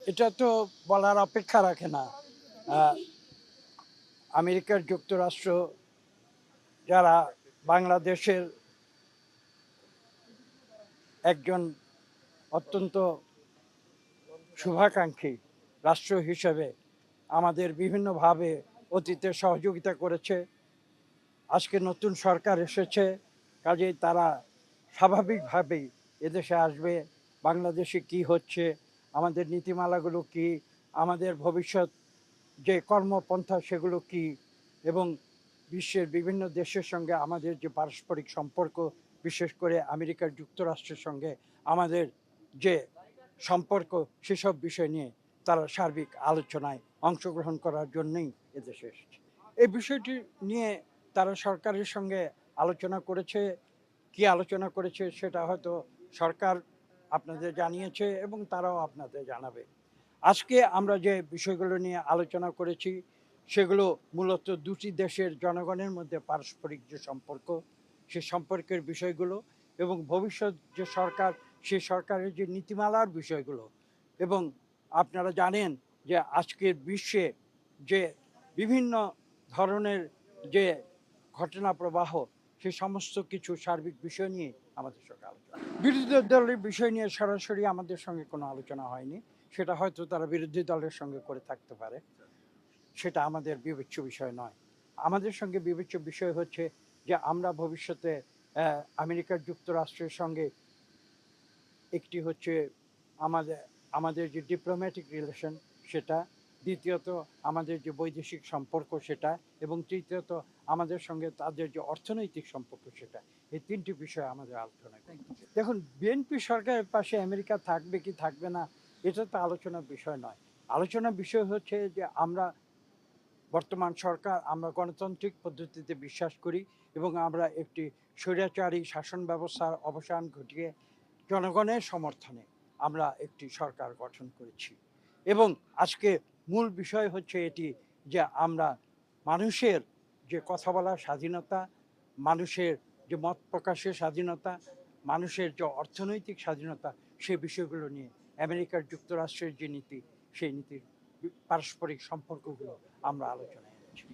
এটা তো বলার অপেক্ষা রাখে না। আহ, আমেরিকার যুক্তরাষ্ট্র যারা বাংলাদেশের একজন অত্যন্ত শুভাকাঙ্ক্ষী রাষ্ট্র হিসেবে আমাদের বিভিন্নভাবে অতীতে সহযোগিতা করেছে। আজকে নতুন সরকার এসেছে, কাজেই তারা স্বাভাবিকভাবেই এদেশে আসবে। বাংলাদেশে কি হচ্ছে, আমাদের নীতিমালাগুলো কি, আমাদের ভবিষ্যৎ যে কর্মপন্থা সেগুলো কি, এবং বিশ্বের বিভিন্ন দেশের সঙ্গে আমাদের যে পারস্পরিক সম্পর্ক, বিশেষ করে আমেরিকার যুক্তরাষ্ট্রের সঙ্গে আমাদের যে সম্পর্ক, সেসব বিষয় নিয়ে তারা সার্বিক আলোচনায় অংশগ্রহণ করার জন্যই এদেশে এসেছে। এই বিষয়টি নিয়ে তারা সরকারের সঙ্গে আলোচনা করেছে। কি আলোচনা করেছে সেটা হয়তো সরকার আপনাদের জানিয়েছে এবং তারাও আপনাদের জানাবে। আজকে আমরা যে বিষয়গুলো নিয়ে আলোচনা করেছি সেগুলো মূলত দুটি দেশের জনগণের মধ্যে পারস্পরিক যে সম্পর্ক, সে সম্পর্কের বিষয়গুলো, এবং ভবিষ্যৎ যে সরকার, সে সরকারের যে নীতিমালার বিষয়গুলো। এবং আপনারা জানেন যে আজকের বিশ্বে যে বিভিন্ন ধরনের যে ঘটনা প্রবাহ, সে সমস্ত কিছু সার্বিক বিষয় নিয়ে আমাদের সঙ্গে আলোচনা। বিরোধী দলের বিষয় নিয়ে সরাসরি আমাদের সঙ্গে কোনো আলোচনা হয়নি। সেটা হয়তো তারা বিরোধী দলের সঙ্গে করে থাকতে পারে, সেটা আমাদের বিবেচ্য বিষয় নয়। আমাদের সঙ্গে বিবেচ্য বিষয় হচ্ছে যে আমরা ভবিষ্যতে আমেরিকার যুক্তরাষ্ট্রের সঙ্গে একটি হচ্ছে আমাদের আমাদের যে ডিপ্লোম্যাটিক রিলেশন সেটা, দ্বিতীয়ত আমাদের যে বৈদেশিক সম্পর্ক সেটা, এবং তৃতীয়ত আমাদের সঙ্গে তাদের যে অর্থনৈতিক সম্পর্ক সেটা। এই তিনটি বিষয় আমাদের আলোচনা করি। দেখুন, বিএনপি সরকারের পাশে আমেরিকা থাকবে কি থাকবে না, এটা তো আলোচনার বিষয় নয়। আলোচনার বিষয় হচ্ছে যে আমরা বর্তমান সরকার, আমরা গণতান্ত্রিক পদ্ধতিতে বিশ্বাস করি এবং আমরা একটি স্বৈরাচারী শাসন ব্যবস্থার অবসান ঘটিয়ে জনগণের সমর্থনে আমরা একটি সরকার গঠন করেছি। এবং আজকে মূল বিষয় হচ্ছে এটি যে আমরা মানুষের যে কথা বলার স্বাধীনতা, মানুষের যে মত প্রকাশের স্বাধীনতা, মানুষের যে অর্থনৈতিক স্বাধীনতা, সে বিষয়গুলো নিয়ে আমেরিকার যুক্তরাষ্ট্রের যে নীতি, সেই নীতির পারস্পরিক সম্পর্কগুলো আমরা আলোচনায় এনেছি।